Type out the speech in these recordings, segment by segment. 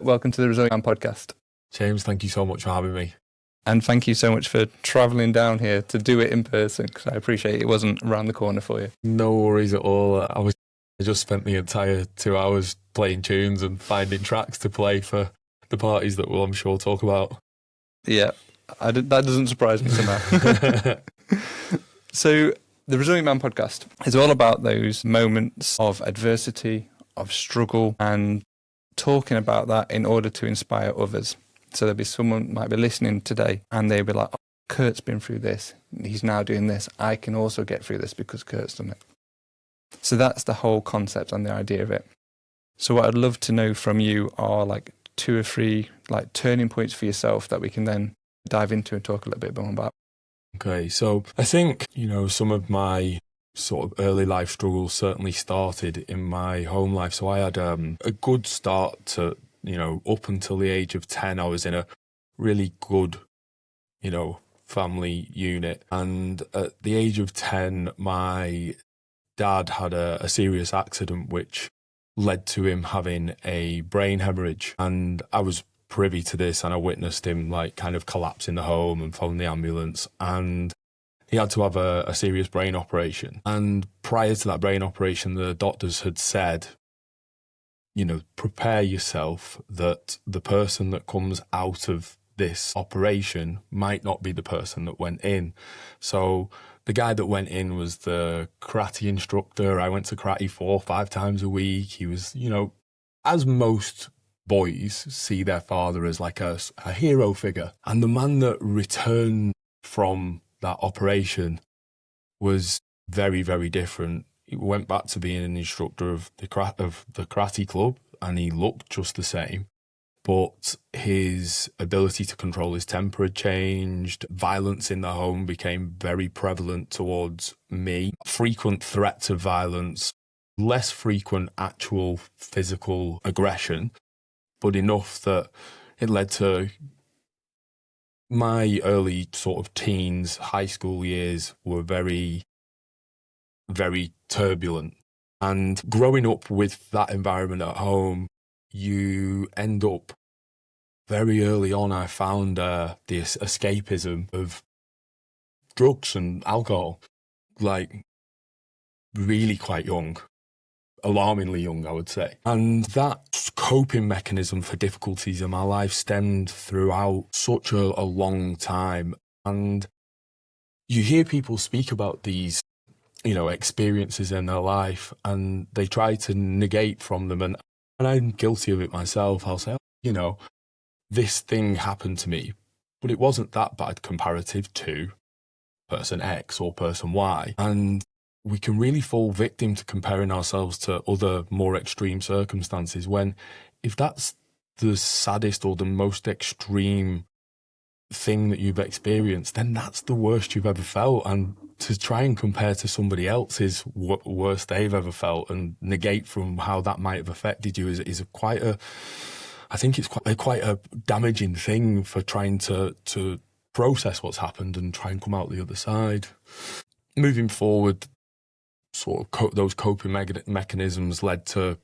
Welcome to the Resilient Man podcast. James, thank you so much for having me. And thank you so much for travelling down here to do it in person, because I appreciate it wasn't around the corner for you. No worries at all. I just spent the entire 2 hours playing tunes and finding tracks to play for the parties that we'll, I'm sure, talk about. Yeah, that doesn't surprise me somehow. So the Resilient Man podcast is all about those moments of adversity, of struggle, and talking about that in order to inspire others. So there'll be someone might be listening today and they'll be like, oh, Kurt's been through this. He's now doing this. I can also get through this because Kurt's done it. So that's the whole concept and the idea of it. So what I'd love to know from you are like 2 or 3 like turning points for yourself that we can then dive into and talk a little bit more about. Okay, so I think, some of my sort of early life struggles certainly started in my home life. So I had a good start to, up until the age of 10, I was in a really good, family unit. And at the age of 10, my dad had a serious accident which led to him having a brain hemorrhage. And I was privy to this and I witnessed him kind of collapse in the home and phone the ambulance. And he had to have a serious brain operation. And prior to that brain operation, the doctors had said, prepare yourself that the person that comes out of this operation might not be the person that went in. So the guy that went in was the karate instructor. I went to karate 4 or 5 times a week. He was, as most boys see their father as like a hero figure. And the man that returned from that operation was very, very different. He went back to being an instructor of the karate club and he looked just the same. But his ability to control his temper had changed. Violence in the home became very prevalent towards me. Frequent threats of violence, less frequent actual physical aggression, but enough that it led to my early sort of teens, high school years were very, very turbulent. And growing up with that environment at home, you end up very early on, I found this escapism of drugs and alcohol, really quite young, alarmingly young, I would say. And that coping mechanism for difficulties in my life stemmed throughout such a long time. And you hear people speak about these, experiences in their life and they try to negate from them. And I'm guilty of it myself. I'll say, this thing happened to me, but it wasn't that bad comparative to person X or person Y. And we can really fall victim to comparing ourselves to other more extreme circumstances when if that's the saddest or the most extreme thing that you've experienced, then that's the worst you've ever felt. And to try and compare to somebody else's worst they've ever felt and negate from how that might have affected you is quite a damaging thing for trying to process what's happened and try and come out the other side. Moving forward, sort of those coping mechanisms led to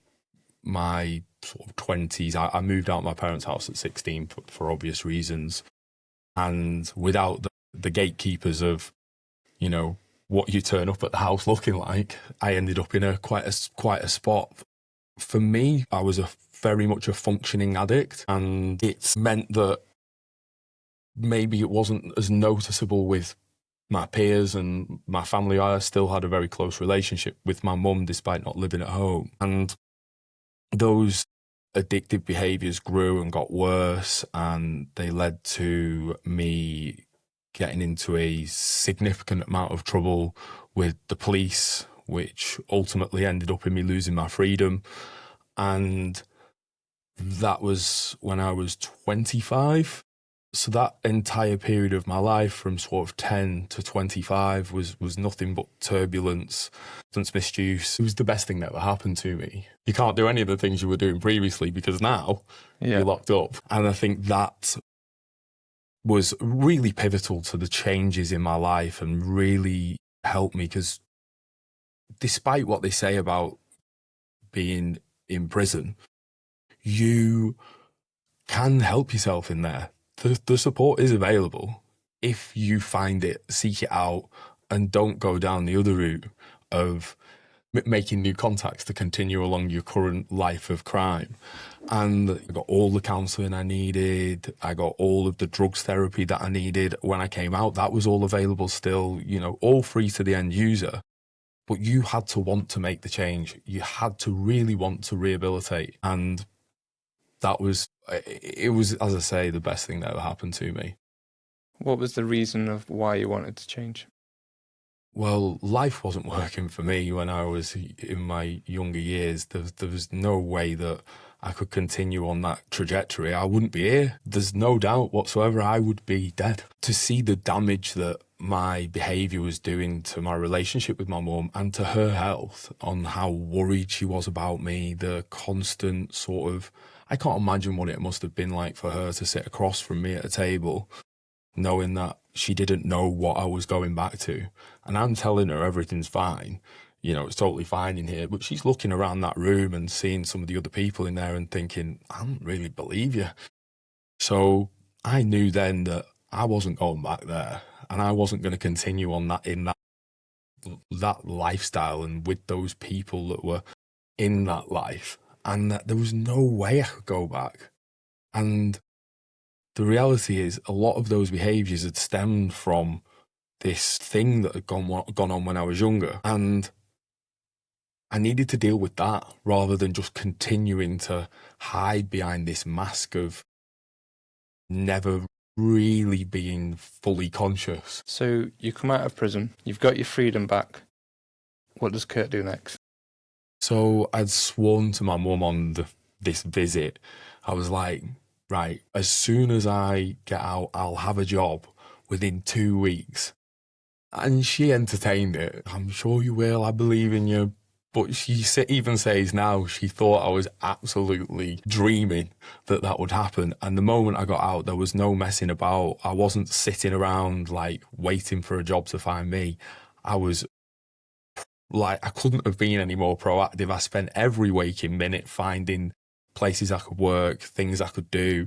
my sort of 20s. I moved out of my parents' house at 16 for obvious reasons. And without the gatekeepers of, what you turn up at the house looking like, I ended up in quite a spot. For me, I was very much a functioning addict, and it's meant that maybe it wasn't as noticeable with my peers and my family. I still had a very close relationship with my mum despite not living at home. And those addictive behaviours grew and got worse, and they led to me getting into a significant amount of trouble with the police, which ultimately ended up in me losing my freedom. And that was when I was 25. So that entire period of my life from sort of 10 to 25 was nothing but turbulence, substance misuse. It was the best thing that ever happened to me. You can't do any of the things you were doing previously because now you're locked up. And I think that was really pivotal to the changes in my life and really helped me, because despite what they say about being in prison, you can help yourself in there. The support is available. If you find it, seek it out, and don't go down the other route of making new contacts to continue along your current life of crime. And I got all the counselling I needed. I got all of the drugs therapy that I needed. When I came out, that was all available still, all free to the end user. But you had to want to make the change. You had to really want to rehabilitate. And it was, as I say, the best thing that ever happened to me. What was the reason of why you wanted to change? Well, life wasn't working for me when I was in my younger years. There was no way that I could continue on that trajectory. I wouldn't be here. There's no doubt whatsoever I would be dead. To see the damage that my behaviour was doing to my relationship with my mum and to her health, on how worried she was about me, the constant sort of... I can't imagine what it must have been like for her to sit across from me at a table, knowing that she didn't know what I was going back to. And I'm telling her everything's fine. It's totally fine in here. But she's looking around that room and seeing some of the other people in there and thinking, I don't really believe you. So I knew then that I wasn't going back there, and I wasn't going to continue on that in that lifestyle and with those people that were in that life, and that there was no way I could go back. And the reality is, a lot of those behaviours had stemmed from this thing that had gone on when I was younger. And I needed to deal with that rather than just continuing to hide behind this mask of never really being fully conscious. So you come out of prison, you've got your freedom back. What does Kurt do next? So I'd sworn to my mum on this visit. I was like, right, as soon as I get out, I'll have a job within 2 weeks. And she entertained it. I'm sure you will, I believe in you. But she even says now she thought I was absolutely dreaming that would happen. And the moment I got out, there was no messing about. I wasn't sitting around like waiting for a job to find me. I was like, I couldn't have been any more proactive. I spent every waking minute finding places I could work, things I could do.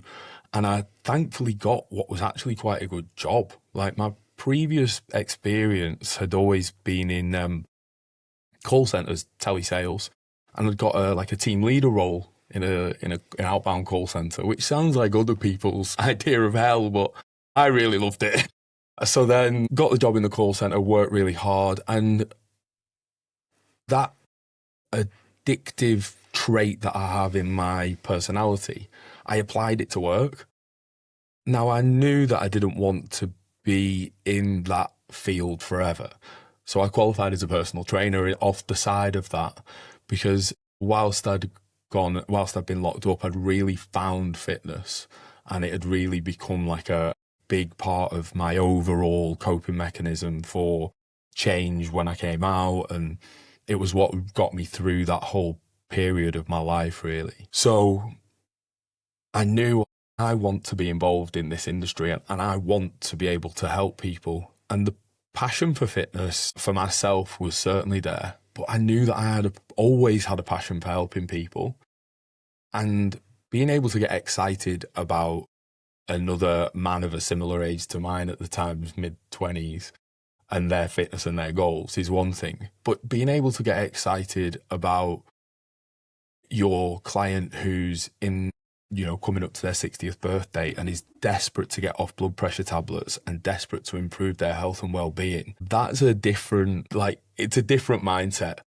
And I thankfully got what was actually quite a good job. Like, my previous experience had always been in call centres, telesales, and I'd got a team leader role in an outbound call centre, which sounds like other people's idea of hell, but I really loved it. So then got the job in the call centre, worked really hard, and that addictive trait that I have in my personality, I applied it to work. Now, I knew that I didn't want to be in that field forever. So I qualified as a personal trainer off the side of that, because whilst I'd been locked up, I'd really found fitness, and it had really become like a big part of my overall coping mechanism for change when I came out. And it was what got me through that whole period of my life, really. So I knew I want to be involved in this industry, and I want to be able to help people. And the passion for fitness for myself was certainly there, but I knew that I had always had a passion for helping people, and being able to get excited about another man of a similar age to mine at the time, mid-20s, and their fitness and their goals is one thing. But being able to get excited about your client who's coming up to their 60th birthday and is desperate to get off blood pressure tablets and desperate to improve their health and well-being, that's a different mindset.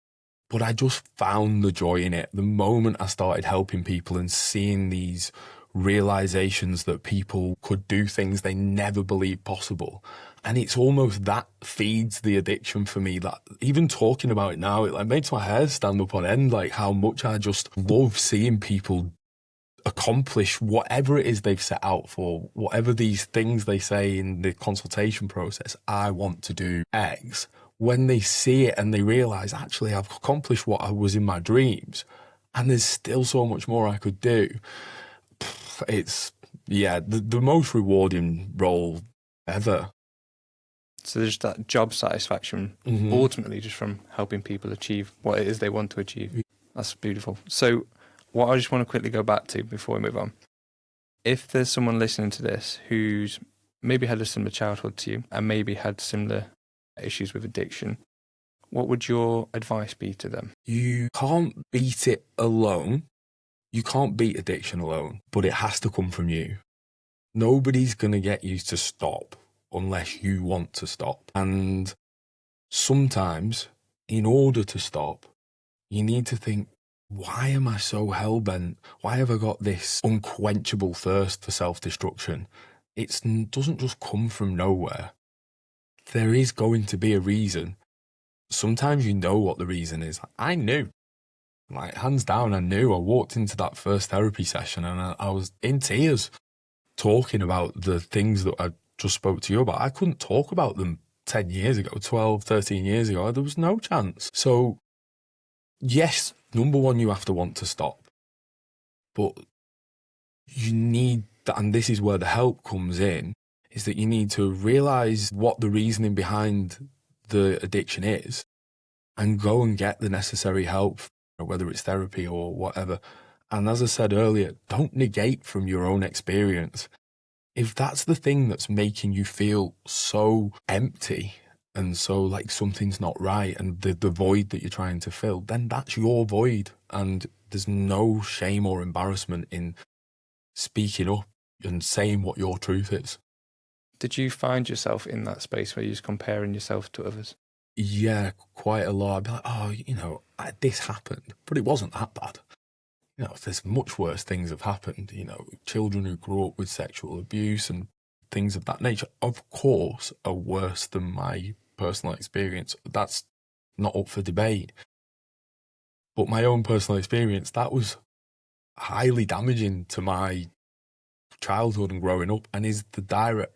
But I just found the joy in it. The moment I started helping people and seeing these realizations that people could do things they never believed possible. And it's almost that feeds the addiction for me, that even talking about it now, it makes my hair stand up on end, like how much I just love seeing people accomplish whatever it is they've set out for, whatever these things they say in the consultation process. I want to do X. When they see it and they realise, actually, I've accomplished what I was in my dreams, and there's still so much more I could do. It's, the most rewarding role ever. So there's that job satisfaction, ultimately just from helping people achieve what it is they want to achieve. That's beautiful. So what I just want to quickly go back to before we move on, If there's someone listening to this who's maybe had a similar childhood to you and maybe had similar issues with addiction, what would your advice be to them? You can't beat it alone. You can't beat addiction alone, but it has to come from you. Nobody's going to get you to stop unless you want to stop. And sometimes, in order to stop, you need to think, why am I so hell-bent? Why have I got this unquenchable thirst for self-destruction? It doesn't just come from nowhere. There is going to be a reason. Sometimes you know what the reason is. I knew. Like, hands down, I knew. I walked into that first therapy session and I was in tears talking about the things that I just spoke to you about. I couldn't talk about them 10 years ago, 12, 13 years ago. There was no chance. So, yes, number one, you have to want to stop. But you need, and this is where the help comes in, is that you need to realise what the reasoning behind the addiction is and go and get the necessary help, whether it's therapy or whatever. And as I said earlier, don't negate from your own experience. If that's the thing that's making you feel so empty and so like something's not right and the void that you're trying to fill, then that's your void. And there's no shame or embarrassment in speaking up and saying what your truth is. Did you find yourself in that space where you're just comparing yourself to others? Yeah, quite a lot. I'd be like, this happened, but it wasn't that bad. There's much worse things have happened. Children who grew up with sexual abuse and things of that nature, of course, are worse than my personal experience. That's not up for debate. But my own personal experience, that was highly damaging to my childhood and growing up, and is the direct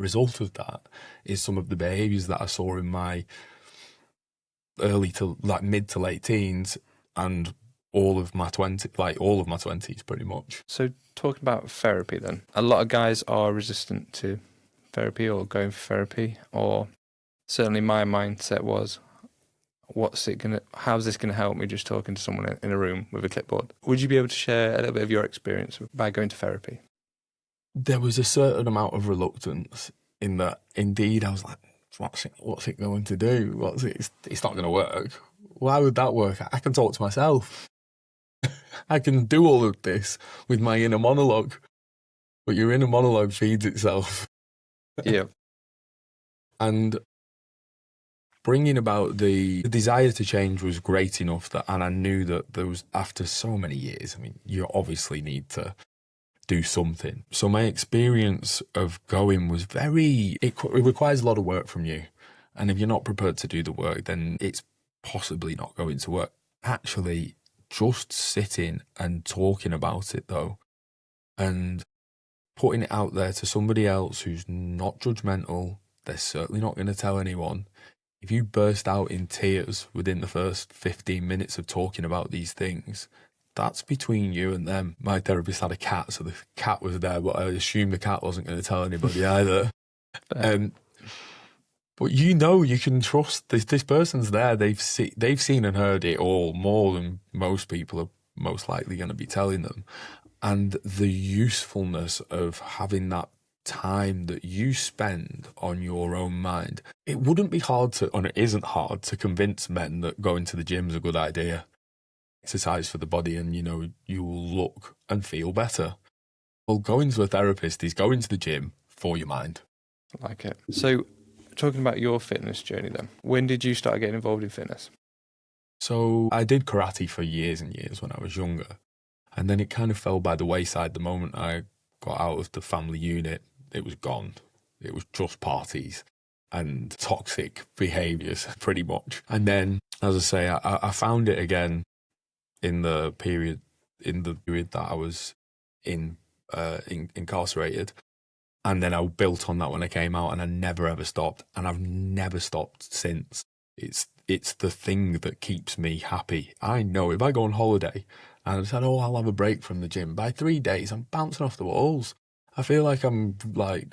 result of that is some of the behaviours that I saw in my mid to late teens and all of my 20s pretty much. So talking about therapy then, a lot of guys are resistant to therapy or going for therapy, or certainly my mindset was, how's this gonna help me just talking to someone in a room with a clipboard? Would you be able to share a little bit of your experience by going to therapy? There was a certain amount of reluctance in that. Indeed, I was like, what's it going to do? It's not going to work. Why would that work? I can talk to myself. I can do all of this with my inner monologue. But your inner monologue feeds itself. Yeah. And bringing about the desire to change was great enough and I knew that there was, after so many years, you obviously need to do something. So my experience of going was it requires a lot of work from you. And if you're not prepared to do the work, then it's possibly not going to work. Actually, just sitting and talking about it though, and putting it out there to somebody else who's not judgmental, they're certainly not going to tell anyone. If you burst out in tears within the first 15 minutes of talking about these things, that's between you and them. My therapist had a cat, so the cat was there, but I assumed the cat wasn't going to tell anybody either. But you can trust this person's there. They've seen and heard it all, more than most people are most likely going to be telling them. And the usefulness of having that time that you spend on your own mind. It wouldn't be hard and it isn't hard to convince men that going to the gym is a good idea. Exercise for the body and, you will look and feel better. Well, going to a therapist is going to the gym for your mind. I like it. So, talking about your fitness journey then, when did you start getting involved in fitness? So, I did karate for years and years when I was younger. And then it kind of fell by the wayside the moment I got out of the family unit. It was gone. It was just parties and toxic behaviours, pretty much. And then, as I say, I found it again in the period that I was incarcerated. And then I built on that when I came out, and I never ever stopped. And I've never stopped since. It's the thing that keeps me happy. I know if I go on holiday and I said, I'll have a break from the gym, by 3 days I'm bouncing off the walls. I feel like I'm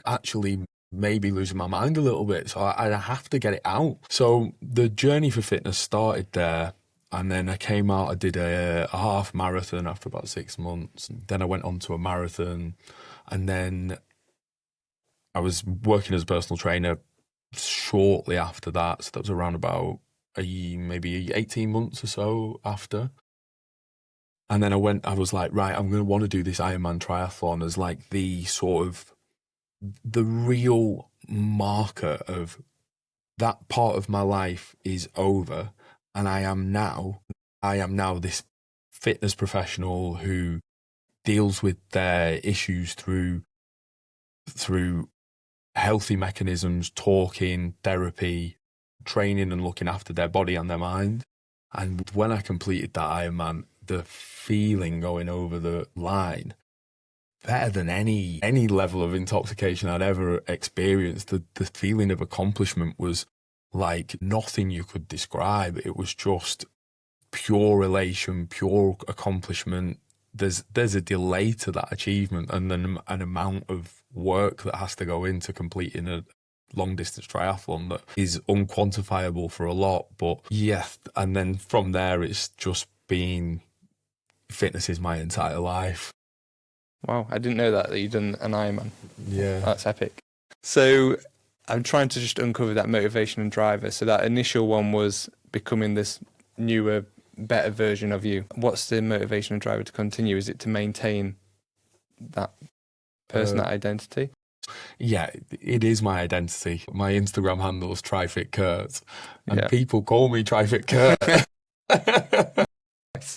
actually maybe losing my mind a little bit, so I have to get it out. So the journey for fitness started there, And then I came out, I did a half marathon after about 6 months. Then I went on to a marathon. And then I was working as a personal trainer shortly after that. So that was around about maybe 18 months or so after. And then I was like, right, I'm going to want to do this Ironman triathlon as like the sort of the real marker of that part of my life is over. And I am now this fitness professional who deals with their issues through healthy mechanisms, talking, therapy, training and looking after their body and their mind. And when I completed that Ironman, the feeling going over the line, better than any level of intoxication I'd ever experienced. The feeling of accomplishment was like nothing you could describe. It was just pure elation, pure accomplishment. There's a delay to that achievement and then an amount of work that has to go into completing a long distance triathlon that is unquantifiable for a lot. But yeah, and then from there it's just been fitness is my entire life. Wow, I didn't know that you'd done an Ironman. Yeah. That's epic. So I'm trying to just uncover that motivation and driver. So that initial one was becoming this newer, better version of you. What's the motivation and driver to continue? Is it to maintain that person, that identity? Yeah, it is my identity. My Instagram handle is TryFitKurt, and Yeah. people call me TryFitKurt.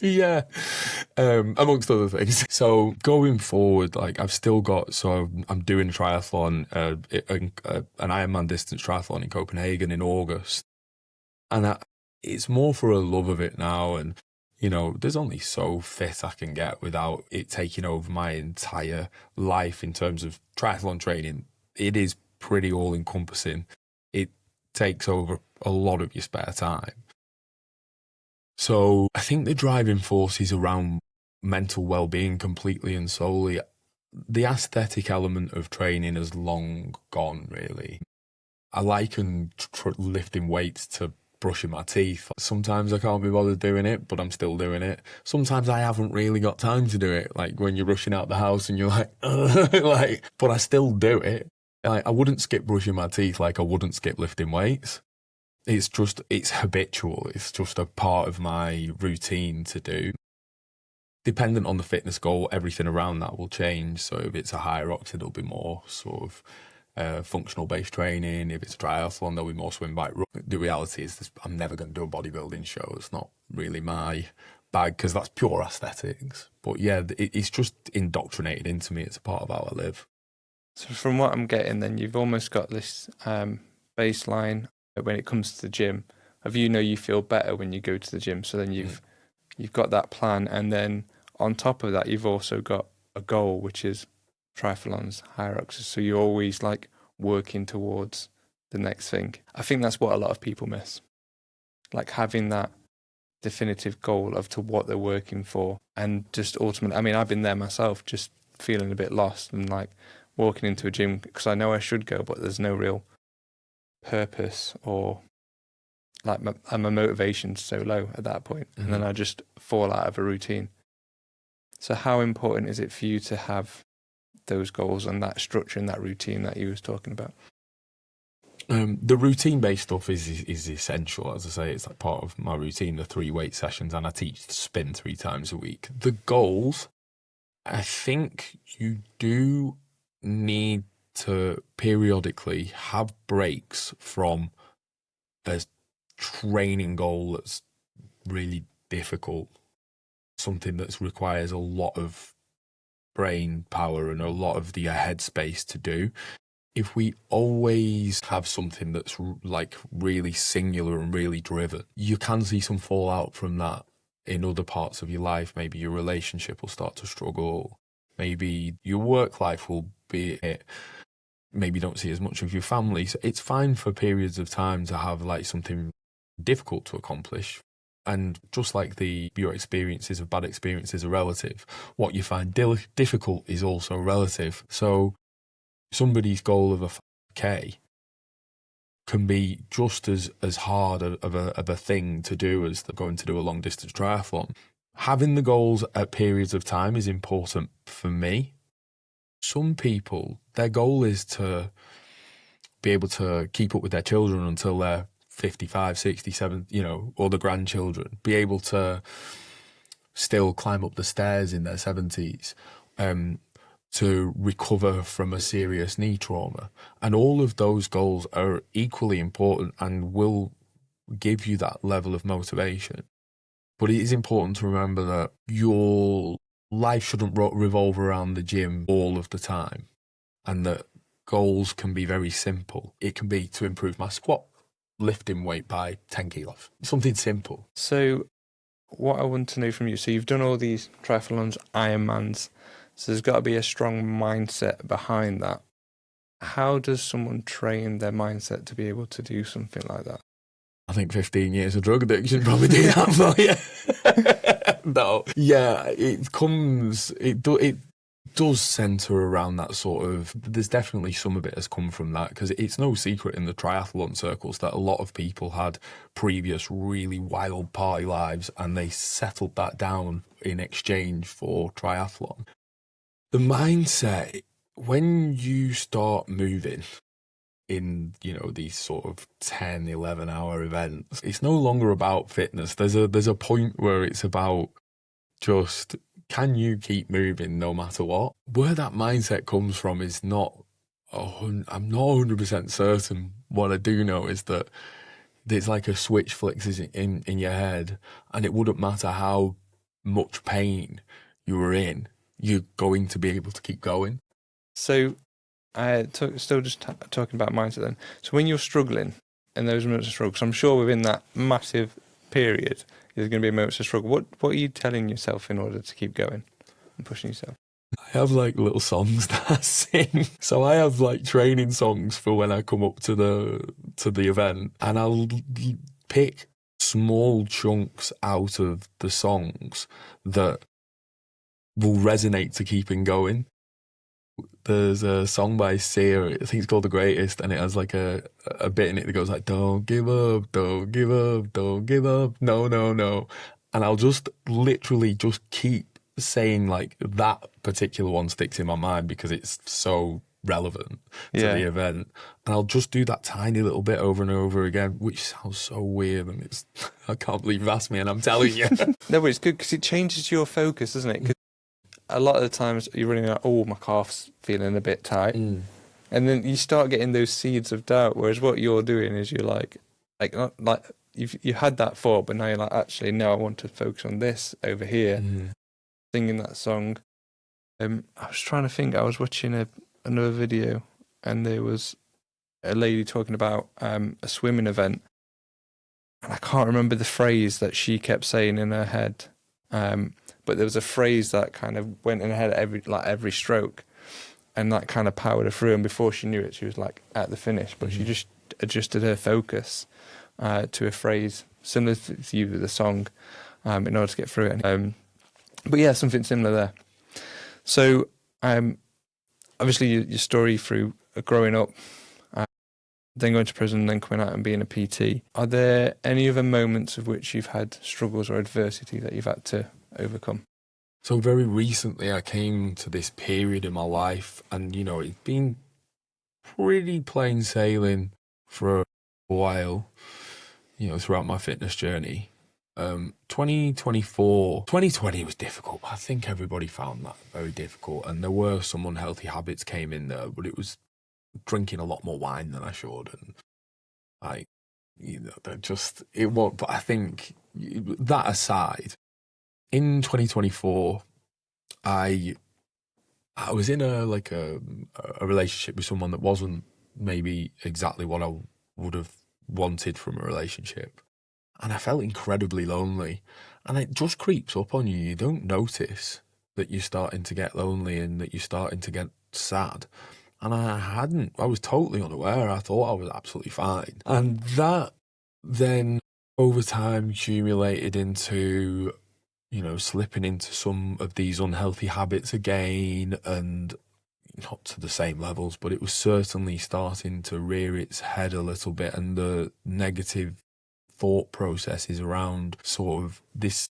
Yeah, amongst other things. So going forward, like I've still got, so I'm doing a triathlon, an Ironman distance triathlon in Copenhagen in August, and it's more for a love of it now. And you know, there's only so fit I can get without it taking over my entire life in terms of triathlon training. It is pretty all encompassing. It takes over a lot of your spare time. So I think the driving force is around mental well-being completely and solely. The aesthetic element of training has long gone, really. I liken lifting weights to brushing my teeth. Sometimes I can't be bothered doing it, but I'm still doing it. Sometimes I haven't really got time to do it, like when you're rushing out the house and you're like, but I still do it. I wouldn't skip brushing my teeth like I wouldn't skip lifting weights. It's habitual. It's just a part of my routine to do. Dependent on the fitness goal, everything around that will change. So if it's a higher ox, it'll be more sort of functional based training. If it's a triathlon, there'll be more swim, bike, run. The reality is I'm never going to do a bodybuilding show. It's not really my bag because that's pure aesthetics. But yeah, it's just indoctrinated into me. It's a part of how I live. So from what I'm getting, then you've almost got this baseline when it comes to the gym of you feel better when you go to the gym. So then you've got that plan, and then on top of that, you've also got a goal, which is triathlons, higher oxes. So you're always like working towards the next thing. I think that's what a lot of people miss, like having that definitive goal of to what they're working for, and just ultimately, I mean, I've been there myself, just feeling a bit lost and like walking into a gym because I know I should go, but there's no real purpose or like my motivation's so low at that point. Mm-hmm. And then I just fall out of a routine. So how important is it for you to have those goals and that structure and that routine that you was talking about? The routine-based stuff is essential. As I say, it's like part of my routine, the 3 weight sessions, and I teach spin 3 times a week. The goals, I think you do need to periodically have breaks from a training goal that's really difficult, something that requires a lot of brain power and a lot of the headspace to do. If we always have something that's like really singular and really driven, you can see some fallout from that in other parts of your life. Maybe your relationship will start to struggle. Maybe your work life will be it. Maybe you don't see as much of your family. So it's fine for periods of time to have like something difficult to accomplish. And just like your experiences of bad experiences are relative, what you find difficult is also relative. So somebody's goal of a 5K can be just as hard of a thing to do as going to do a long distance triathlon. Having the goals at periods of time is important for me. Some people, their goal is to be able to keep up with their children until they're 55, 67, or the grandchildren, be able to still climb up the stairs in their 70s, to recover from a serious knee trauma. And all of those goals are equally important and will give you that level of motivation. But it is important to remember that your life shouldn't revolve around the gym all of the time, and that goals can be very simple. It can be to improve my squat, lifting weight by 10 kilos, something simple. So what I want to know from you, so you've done all these triathlons, Ironmans, so there's got to be a strong mindset behind that. How does someone train their mindset to be able to do something like that? I think 15 years of drug addiction probably do that for you. No. Yeah, it does centre around that sort of, there's definitely some of it has come from that, because it's no secret in the triathlon circles that a lot of people had previous really wild party lives and they settled that down in exchange for triathlon. The mindset, when you start moving in, these sort of 10, 11 hour events, it's no longer about fitness. There's a point where it's about just, can you keep moving no matter what? Where that mindset comes from is not, I'm not 100% certain. What I do know is that there's like a switch flicks in your head, and it wouldn't matter how much pain you were in, you're going to be able to keep going. So still just talking about mindset then. So when you're struggling, in those moments of struggle, 'cause I'm sure within that massive period, there's going to be moments of struggle. What are you telling yourself in order to keep going and pushing yourself? I have like little songs that I sing. So I have like training songs for when I come up to the event, and I'll pick small chunks out of the songs that will resonate to keeping going. There's a song by Sia, I think it's called The Greatest, and it has like a bit in it that goes like, don't give up, don't give up, don't give up, no, no, no. And I'll just literally just keep saying like that particular one sticks in my mind because it's so relevant to the event. And I'll just do that tiny little bit over and over again, which sounds so weird, and it's I can't believe you've asked me and I'm telling you. No, but it's good because it changes your focus, doesn't it? 'Cause a lot of the times you're running like, oh, my calf's feeling a bit tight. And then you start getting those seeds of doubt, whereas what you're doing is you're like not like you had that thought, but now you're like, actually, no, I want to focus on this over here. Singing that song. I was trying to think, I was watching another video, and there was a lady talking about a swimming event, and I can't remember the phrase that she kept saying in her head, but there was a phrase that kind of went in her head at every stroke, and that kind of powered her through, and before she knew it, she was like at the finish, but she just adjusted her focus to a phrase similar to you with the song in order to get through it. But yeah, something similar there. So, obviously your story through growing up, then going to prison, then coming out and being a PT. Are there any other moments of which you've had struggles or adversity that you've had to overcome? So very recently I came to this period in my life, and it's been pretty plain sailing for a while, throughout my fitness journey. 2020 was difficult. I think everybody found that very difficult, and there were some unhealthy habits came in there, but it was drinking a lot more wine than I should, and it won't. But I think that aside, in 2024, I was in a relationship with someone that wasn't maybe exactly what I would have wanted from a relationship. And I felt incredibly lonely. And it just creeps up on you. You don't notice that you're starting to get lonely and that you're starting to get sad. And I was totally unaware. I thought I was absolutely fine. And that then over time accumulated into, slipping into some of these unhealthy habits again. And, not to the same levels, but it was certainly starting to rear its head a little bit, and the negative thought processes around sort of this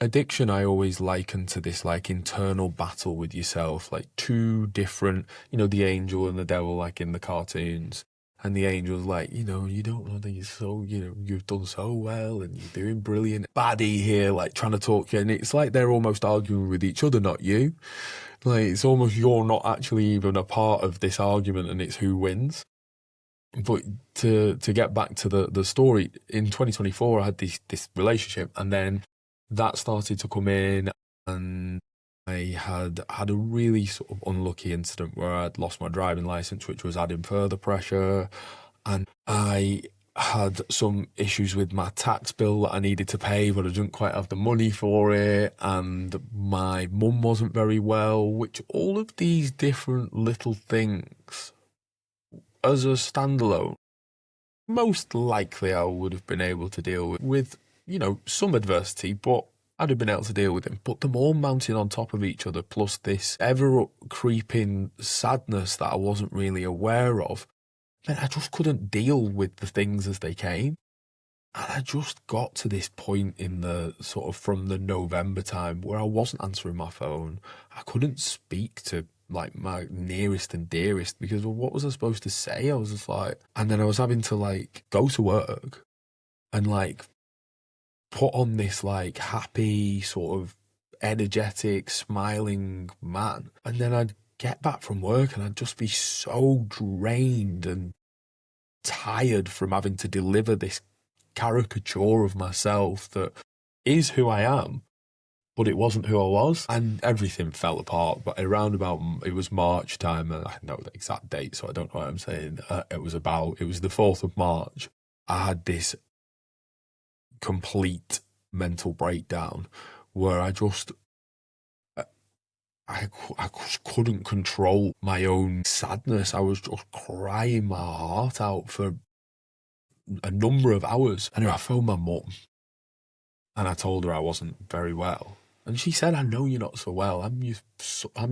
addiction I always liken to this like internal battle with yourself, like two different, the angel and the devil, like in the cartoons. And the angel's like, you don't know that you've done so well and you're doing brilliant. Baddie here, like trying to talk to you. And it's like they're almost arguing with each other, not you. Like it's almost you're not actually even a part of this argument, and it's who wins. But to get back to the story, in 2024, I had this relationship, and then that started to come in, and I had a really sort of unlucky incident where I'd lost my driving license, which was adding further pressure, and I had some issues with my tax bill that I needed to pay, but I didn't quite have the money for it, and my mum wasn't very well, which all of these different little things, as a standalone, most likely I would have been able to deal with some adversity, but I'd have been able to deal with them. But them all mounting on top of each other, plus this ever-creeping sadness that I wasn't really aware of, meant I just couldn't deal with the things as they came. And I just got to this point in the sort of from the November time where I wasn't answering my phone. I couldn't speak to like my nearest and dearest because what was I supposed to say? I was just like, and then I was having to like go to work and like put on this like happy sort of energetic smiling man, and then I'd get back from work and I'd just be so drained and tired from having to deliver this caricature of myself that is who I am, but it wasn't who I was, and everything fell apart. But around about, it was March time, and I know the exact date, so I don't know what I'm saying. It was the 4th of March. I had this complete mental breakdown where I just couldn't control my own sadness. I was just crying my heart out for a number of hours. And I phoned my mum and I told her I wasn't very well. And she said, I know you're not so well. I'm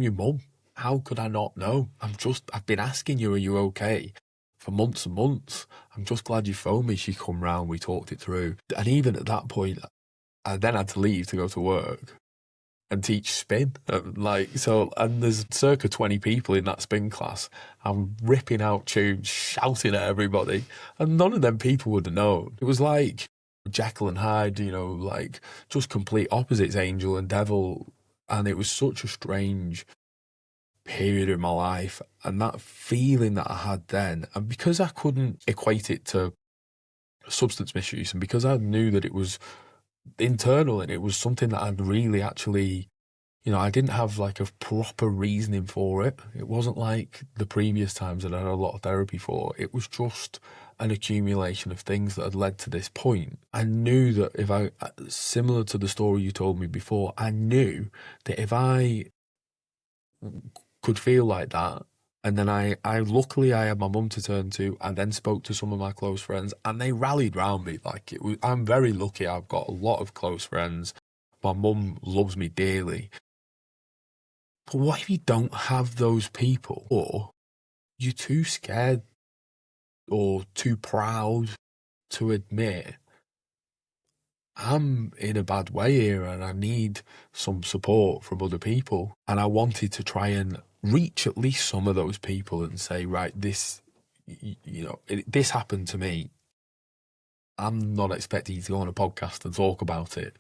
your mum. How could I not know? I've been asking you, are you okay? For months and months. I'm just glad you phoned me. She come round, we talked it through. And even at that point, I then had to leave to go to work and teach spin. And there's circa 20 people in that spin class. I'm ripping out tunes, shouting at everybody, and none of them people would have known. It was like Jekyll and Hyde, like just complete opposites, angel and devil. And it was such a strange period in my life. And that feeling that I had then, and because I couldn't equate it to substance misuse, and because I knew that it was internal and it was something that I'd really actually, I didn't have like a proper reasoning for it. It wasn't like the previous times that I had a lot of therapy for. It was just an accumulation of things that had led to this point. I knew that similar to the story you told me before, I knew that if I could feel like that, and then I luckily I had my mum to turn to. I then spoke to some of my close friends, and they rallied round me. I'm very lucky. I've got a lot of close friends. My mum loves me dearly. But what if you don't have those people, or you're too scared or too proud to admit I'm in a bad way here and I need some support from other people? And I wanted to try and reach at least some of those people and say, right, this happened to me. I'm not expecting you to go on a podcast and talk about it.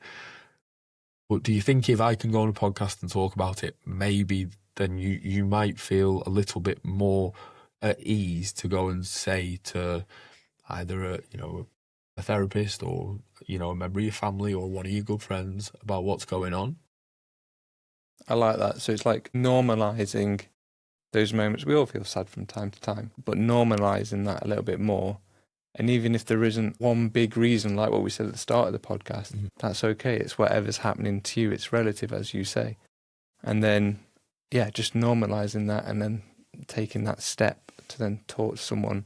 But do you think if I can go on a podcast and talk about it, maybe then you might feel a little bit more at ease to go and say to either a therapist or a member of your family or one of your good friends about what's going on? I like that. So it's like normalizing those moments. We all feel sad from time to time, but normalizing that a little bit more. And even if there isn't one big reason, like what we said at the start of the podcast, that's okay. It's whatever's happening to you. It's relative, as you say. And then, just normalizing that and then taking that step to then talk to someone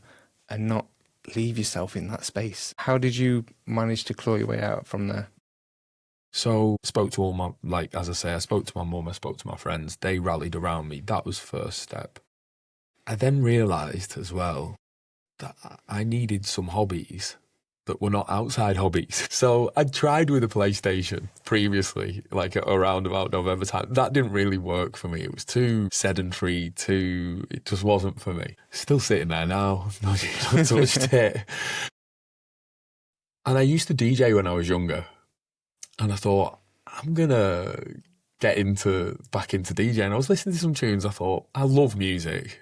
and not leave yourself in that space. How did you manage to claw your way out from there? So spoke to all my, like, as I say, I spoke to my mum, I spoke to my friends. They rallied around me. That was first step. I then realised as well that I needed some hobbies that were not outside hobbies. So I tried with a PlayStation previously, like around about November time. That didn't really work for me. It was too sedentary, it just wasn't for me. Still sitting there now, not touched it. And I used to DJ when I was younger. And I thought, I'm going to get back into DJing. I was listening to some tunes. I thought, I love music.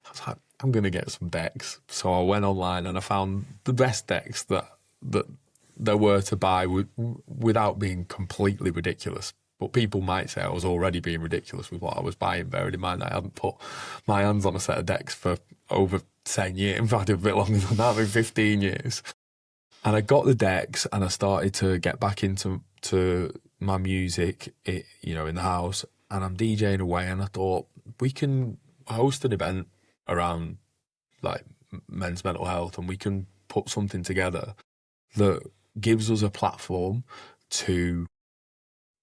I was like, I'm going to get some decks. So I went online and I found the best decks that there were to buy without being completely ridiculous. But people might say I was already being ridiculous with what I was buying, bearing in mind I hadn't put my hands on a set of decks for over 10 years. In fact, a bit longer than that, maybe 15 years. And I got the decks and I started to get back into my music, in the house. And I'm DJing away and I thought, we can host an event around like men's mental health and we can put something together that gives us a platform to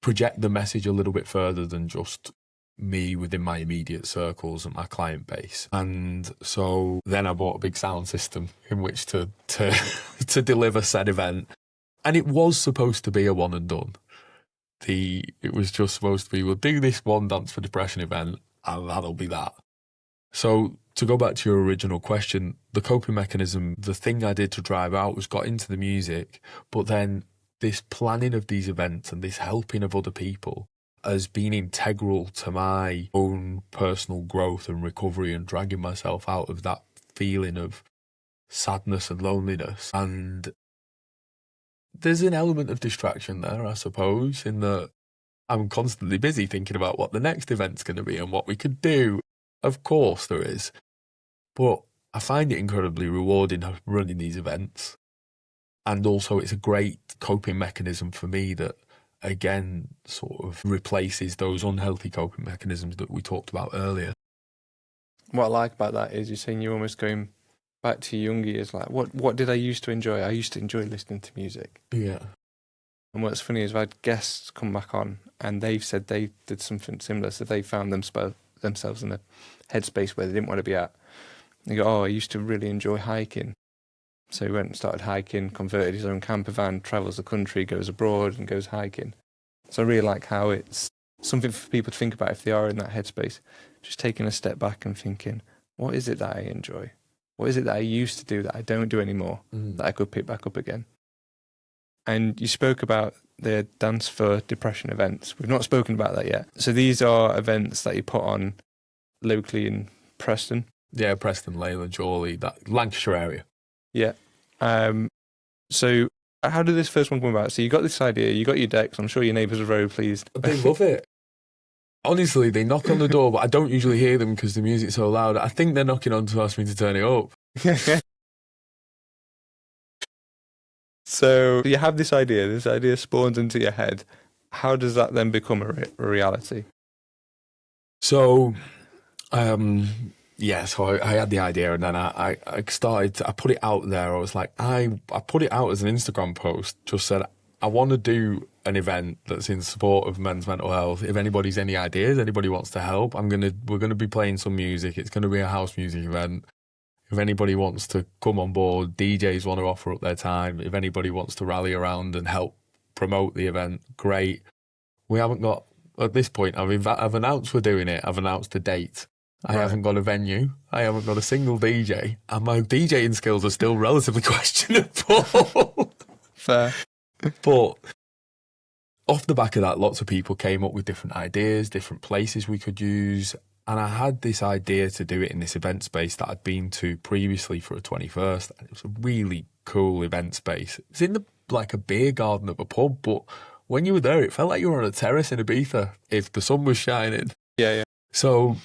project the message a little bit further than just me within my immediate circles and my client base. And so then I bought a big sound system in which to to deliver said event. And it was supposed to be a one and done. It was just supposed to be, we'll do this one Dance for Depression event and that'll be that. So to go back to your original question, the coping mechanism, the thing I did to drive out was got into the music, but then this planning of these events and this helping of other people has been integral to my own personal growth and recovery and dragging myself out of that feeling of sadness and loneliness. And there's an element of distraction there, I suppose, in that I'm constantly busy thinking about what the next event's going to be and what we could do. Of course there is. But I find it incredibly rewarding running these events. And also it's a great coping mechanism for me that, again, sort of replaces those unhealthy coping mechanisms that we talked about earlier. What I like about that is you're saying you're almost going back to your younger years, like, what did I used to enjoy? I used to enjoy listening to music. Yeah. And what's funny is I've had guests come back on and they've said they did something similar. So they found themselves in a headspace where they didn't want to be at. They go, oh, I used to really enjoy hiking. So he went and started hiking, converted his own camper van, travels the country, goes abroad and goes hiking. So I really like how it's something for people to think about if they are in that headspace. Just taking a step back and thinking, what is it that I enjoy? What is it that I used to do that I don't do anymore, that I could pick back up again? And you spoke about the Dance for Depression events. We've not spoken about that yet. So these are events that you put on locally in Preston. Yeah, Preston, Leyland, Chorley, that Lancashire area. Yeah. So how did this first one come about? So you got this idea, you got your decks. I'm sure your neighbours are very pleased. They love it. Honestly, they knock on the door, but I don't usually hear them because the music's so loud. I think they're knocking on to ask me to turn it up. So you have this idea spawns into your head. How does that then become a reality? So, so I had the idea and then I put it out there. I was like, I put it out as an Instagram post, just said, I want to do an event that's in support of men's mental health. If anybody's any ideas, anybody wants to help, we're going to be playing some music. It's going to be a house music event. If anybody wants to come on board, DJs want to offer up their time. If anybody wants to rally around and help promote the event, great. We haven't got, at this point, I've announced we're doing it. I've announced a date. I haven't got a venue. I haven't got a single DJ. And my DJing skills are still relatively questionable. Fair. But off the back of that, lots of people came up with different ideas, different places we could use. And I had this idea to do it in this event space that I'd been to previously for a 21st. And it was a really cool event space. It's in like a beer garden of a pub, but when you were there, it felt like you were on a terrace in Ibiza if the sun was shining. Yeah. So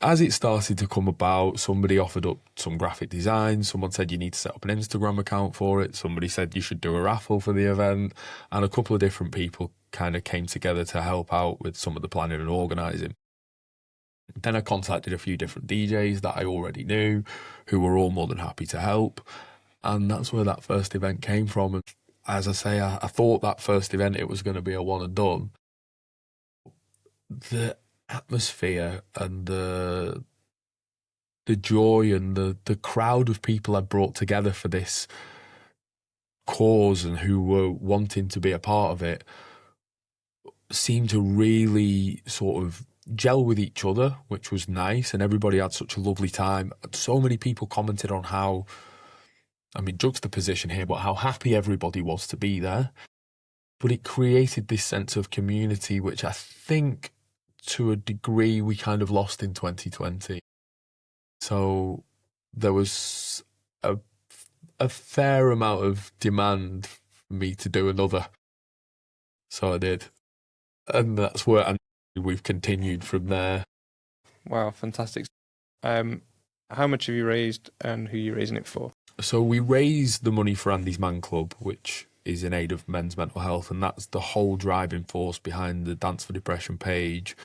as it started to come about, somebody offered up some graphic design. Someone said you need to set up an Instagram account for it. Somebody said you should do a raffle for the event. And a couple of different people kind of came together to help out with some of the planning and organising. Then I contacted a few different DJs that I already knew who were all more than happy to help. And that's where that first event came from. And as I say, I thought that first event it was going to be a one and done. The atmosphere and the joy and the crowd of people I brought together for this cause and who were wanting to be a part of it seemed to really sort of gel with each other, which was nice, and everybody had such a lovely time. So many people commented on how, I mean, juxtaposition here, but how happy everybody was to be there. But it created this sense of community, which I think to a degree we kind of lost in 2020. So there was a fair amount of demand for me to do another. So I did. And that's where we've continued from there. Wow, fantastic. How much have you raised and who are you raising it for? So we raised the money for Andy's Man Club, which is in aid of men's mental health, and that's the whole driving force behind the Dance for Depression page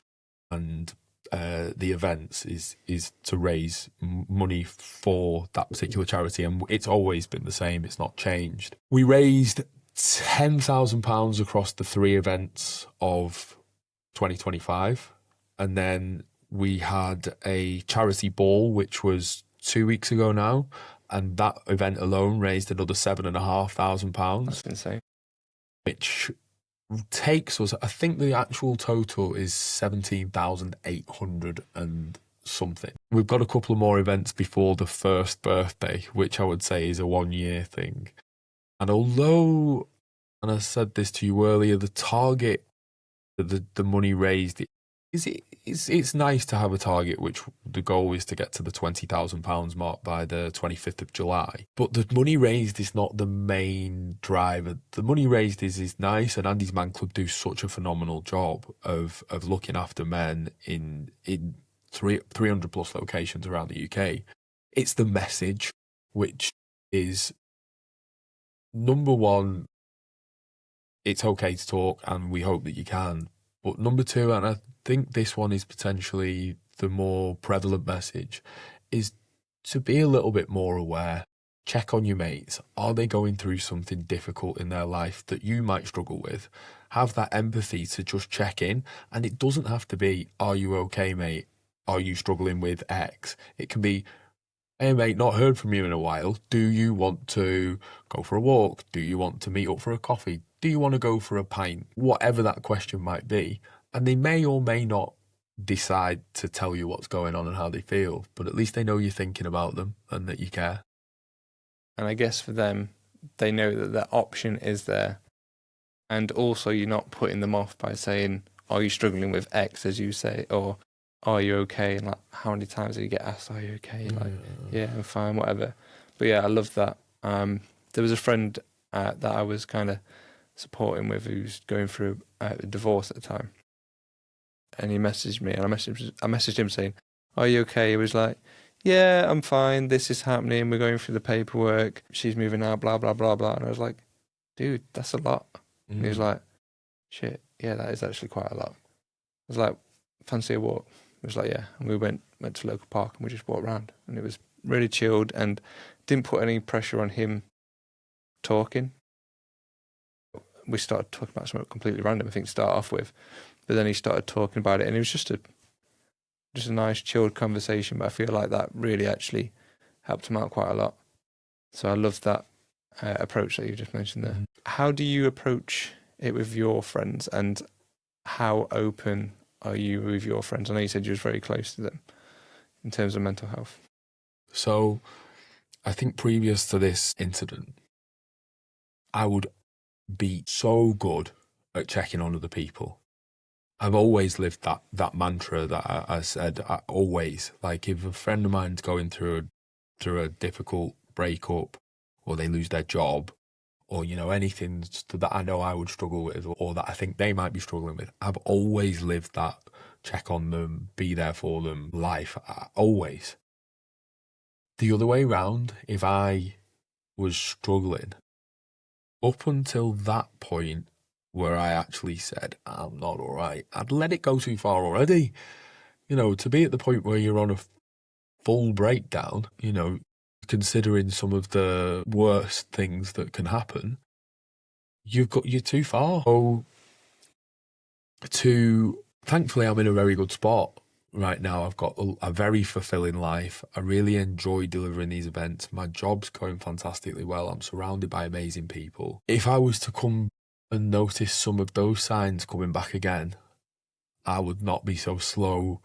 and the events is to raise money for that particular charity, and it's always been the same. It's not changed. We raised £10,000 across the 3 events of 2025, and then we had a charity ball which was 2 weeks ago now, and that event alone raised another £7,500. That's insane. Which takes us, I think the actual total is 17,800 and something. We've got a couple of more events before the first birthday, which I would say is a 1-year thing. And although, and I said this to you earlier, the target, the money raised, it's nice to have a target, which the goal is to get to the £20,000 mark by the 25th of July. But the money raised is not the main driver. The money raised is nice, and Andy's Man Club do such a phenomenal job of looking after men in 300 plus locations around the UK. It's the message, which is, number one, it's okay to talk, and we hope that you can. But number two, and I think this one is potentially the more prevalent message, is to be a little bit more aware. Check on your mates. Are they going through something difficult in their life that you might struggle with? Have that empathy to just check in. And it doesn't have to be, are you okay, mate? Are you struggling with X? It can be, hey, mate, not heard from you in a while. Do you want to go for a walk? Do you want to meet up for a coffee? Do you want to go for a pint? Whatever that question might be. And they may or may not decide to tell you what's going on and how they feel, but at least they know you're thinking about them and that you care. And I guess for them, they know that that option is there. And also you're not putting them off by saying, are you struggling with X, as you say, or are you okay? And like, how many times do you get asked, are you okay? Like, yeah, I'm fine, whatever. But yeah, I love that. There was a friend that I was kind of supporting with who's going through a divorce at the time. And he messaged me, and I messaged him saying, are you okay? He was like, yeah, I'm fine. This is happening. We're going through the paperwork. She's moving out, blah, blah, blah, blah. And I was like, dude, that's a lot. And he was like, shit, yeah, that is actually quite a lot. I was like, fancy a walk? He was like, yeah. And we went to a local park and we just walked around. And it was really chilled and didn't put any pressure on him talking. We started talking about something completely random, I think, to start off with. But then he started talking about it, and it was just a nice, chilled conversation. But I feel like that really actually helped him out quite a lot. So I love that approach that you just mentioned there. Mm-hmm. How do you approach it with your friends, and how open are you with your friends? I know you said you was very close to them in terms of mental health. So I think previous to this incident, I would be so good at checking on other people. I've always lived that mantra that I said. I always, like, if a friend of mine's going through a difficult breakup, or they lose their job, or anything that I know I would struggle with, or that I think they might be struggling with, I've always lived that check on them, be there for them life. Always. The other way round, if I was struggling, up until that point, where I actually said, I'm not all right, I'd let it go too far already. To be at the point where you're on a full breakdown, considering some of the worst things that can happen, you're too far. So thankfully, I'm in a very good spot right now. I've got a very fulfilling life. I really enjoy delivering these events. My job's going fantastically well. I'm surrounded by amazing people. If I was to come and notice some of those signs coming back again, I would not be so slow.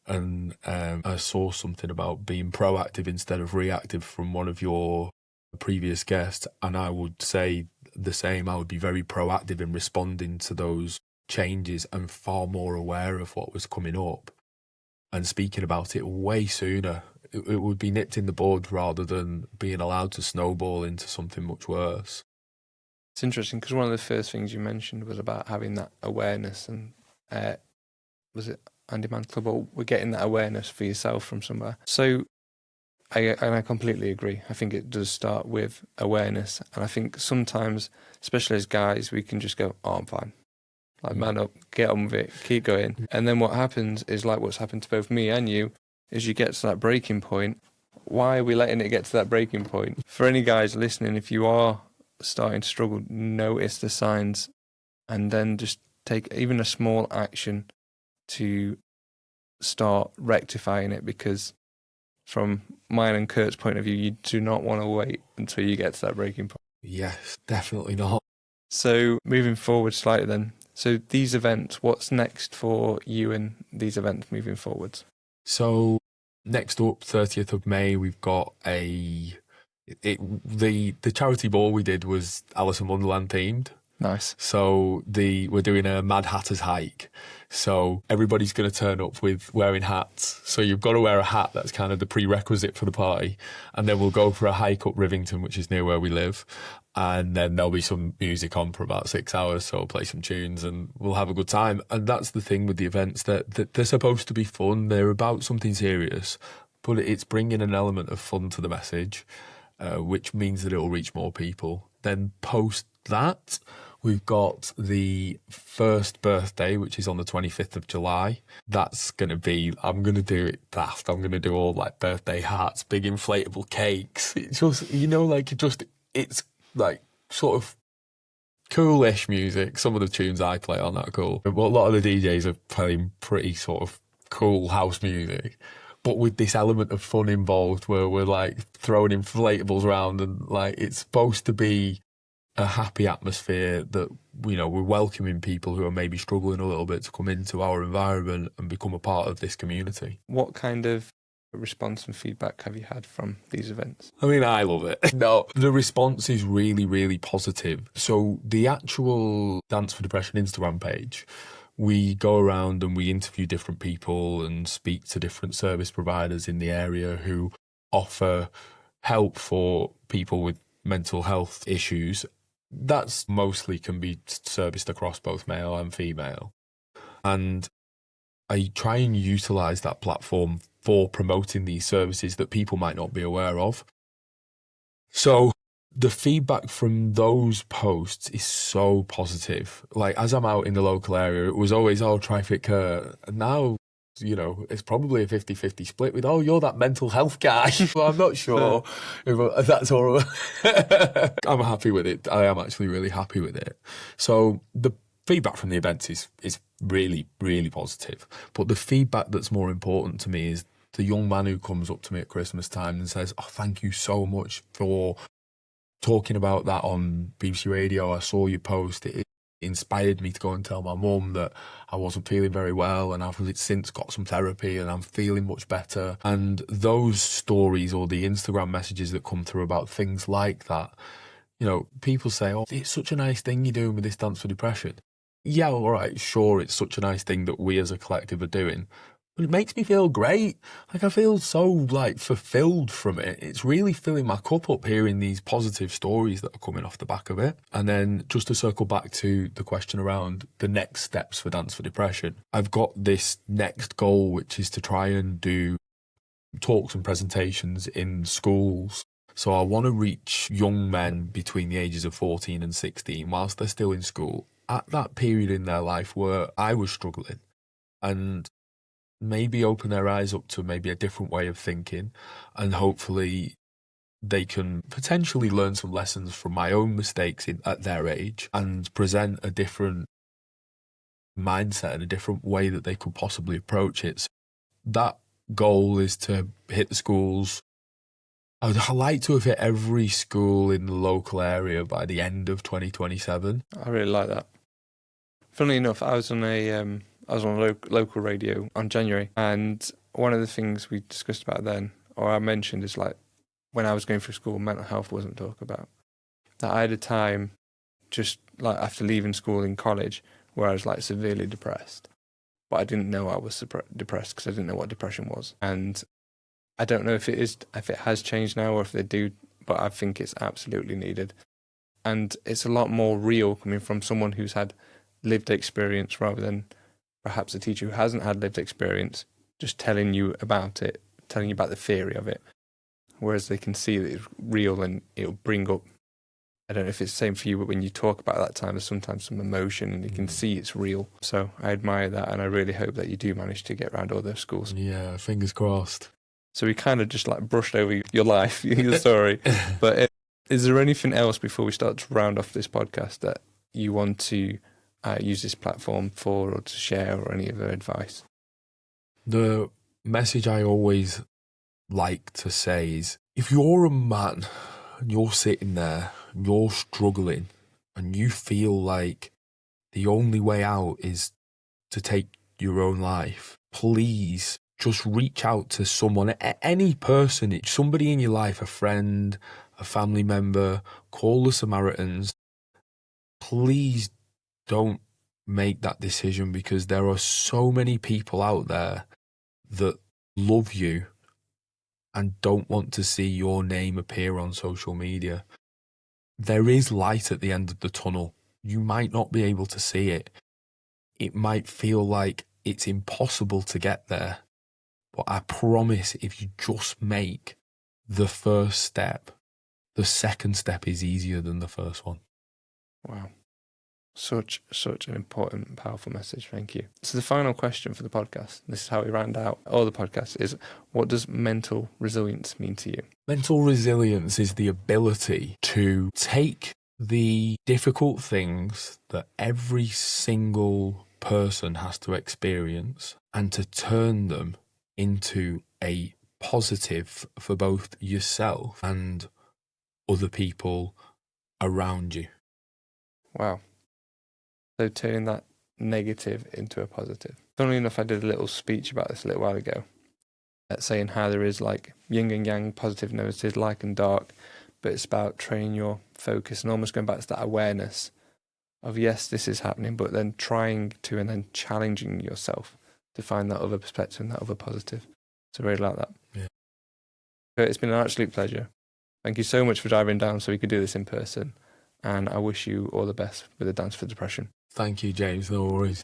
And I saw something about being proactive instead of reactive from one of your previous guests, and I would say the same. I would be very proactive in responding to those changes and far more aware of what was coming up and speaking about it way sooner. It would be nipped in the bud rather than being allowed to snowball into something much worse. It's interesting because one of the first things you mentioned was about having that awareness, and was it Andy Man's Club, or we're getting that awareness for yourself from somewhere. So I completely agree. I think it does start with awareness, and I think sometimes, especially as guys, we can just go, "Oh, I'm fine. Like, man up, get on with it, keep going." And then what happens is, like what's happened to both me and you, is you get to that breaking point. Why are we letting it get to that breaking point? For any guys listening, if you are starting to struggle, notice the signs and then just take even a small action to start rectifying it, because from mine and Kurt's point of view, you do not want to wait until you get to that breaking point. Yes, definitely not. So moving forward slightly then, so these events, what's next for you and these events moving forwards? So next up, 30th of May, we've got the charity ball we did was Alice in Wonderland themed. Nice. So we're doing a Mad Hatter's hike. So everybody's going to turn up with wearing hats. So you've got to wear a hat. That's kind of the prerequisite for the party. And then we'll go for a hike up Rivington, which is near where we live. And then there'll be some music on for about 6 hours. So we'll play some tunes and we'll have a good time. And that's the thing with the events, that they're supposed to be fun. They're about something serious, but it's bringing an element of fun to the message, which means that it will reach more people. Then post that, we've got the first birthday, which is on the 25th of July. That's going to be, I'm going to do it daft. I'm going to do all like birthday hats, big inflatable cakes. It's just, it's like sort of coolish music. Some of the tunes I play aren't that cool, but a lot of the DJs are playing pretty sort of cool house music, but with this element of fun involved where we're like throwing inflatables around, and like it's supposed to be a happy atmosphere that, you know, we're welcoming people who are maybe struggling a little bit to come into our environment and become a part of this community. What kind of response and feedback have you had from these events? I mean, I love it. No, the response is really, really positive. So the actual Dance for Depression Instagram page, we go around and we interview different people and speak to different service providers in the area who offer help for people with mental health issues. That's mostly can be serviced across both male and female. And I try and utilise that platform for promoting these services that people might not be aware of. So the feedback from those posts is so positive. Like, as I'm out in the local area, it was always, oh, try Fit Kurt. And now, you know, it's probably a 50-50 split with, oh, you're that mental health guy. Well, I'm not sure if that's all. I'm happy with it. I am actually really happy with it. So the feedback from the events is really, really positive. But the feedback that's more important to me is the young man who comes up to me at Christmas time and says, oh, thank you so much for talking about that on BBC Radio. I saw your post. It inspired me to go and tell my mum that I wasn't feeling very well, and I've since got some therapy and I'm feeling much better. And those stories, or the Instagram messages that come through about things like that, you know, people say, oh, it's such a nice thing you're doing with this Dance for Depression. Yeah, all right, sure, it's such a nice thing that we as a collective are doing, but it makes me feel great. Like, I feel so, like, fulfilled from it. It's really filling my cup up hearing these positive stories that are coming off the back of it. And then just to circle back to the question around the next steps for Dance for Depression, I've got this next goal, which is to try and do talks and presentations in schools. So I want to reach young men between the ages of 14 and 16 whilst they're still in school, at that period in their life where I was struggling, and maybe open their eyes up to maybe a different way of thinking, and hopefully they can potentially learn some lessons from my own mistakes at their age and present a different mindset and a different way that they could possibly approach it. So that goal is to hit the schools. I'd like to have hit every school in the local area by the end of 2027. I really like that. Funnily enough, I was on a local radio on January, and one of the things we discussed about then, or I mentioned, is like when I was going through school, mental health wasn't talked about. That I had a time just like after leaving school in college where I was like severely depressed, but I didn't know I was depressed because I didn't know what depression was. And I don't know if it has changed now or if they do, but I think it's absolutely needed. And it's a lot more real coming from someone who's had lived experience rather than perhaps a teacher who hasn't had lived experience, just telling you about it, telling you about the theory of it. Whereas they can see that it's real and it'll bring up, I don't know if it's the same for you, but when you talk about that time, there's sometimes some emotion and you can see it's real. So I admire that, and I really hope that you do manage to get around all those schools. Yeah, fingers crossed. So we kind of just like brushed over your life, your story. But is there anything else before we start to round off this podcast that you want to use this platform for, or to share, or any other advice? The message I always like to say is, if you're a man and you're sitting there and you're struggling and you feel like the only way out is to take your own life, please just reach out to someone, any person, somebody in your life, a friend, a family member. Call the Samaritans. Please don't make that decision, because there are so many people out there that love you and don't want to see your name appear on social media. There is light at the end of the tunnel. You might not be able to see it. It might feel like it's impossible to get there. But I promise, if you just make the first step, the second step is easier than the first one. Wow. Such an important, powerful message. Thank you. So the final question for the podcast, this is how we round out all the podcasts, is what does mental resilience mean to you? Mental resilience is the ability to take the difficult things that every single person has to experience and to turn them into a positive for both yourself and other people around you. Wow. So turning that negative into a positive. Funnily enough, I did a little speech about this a little while ago, saying how there is like yin and yang, positive and negative, light and dark, but it's about training your focus and almost going back to that awareness of, yes, this is happening, but then trying to and then challenging yourself to find that other perspective and that other positive. So I really like that. Yeah. Kurt, it's been an absolute pleasure. Thank you so much for driving down so we could do this in person. And I wish you all the best with the Dance for Depression. Thank you, James. No worries.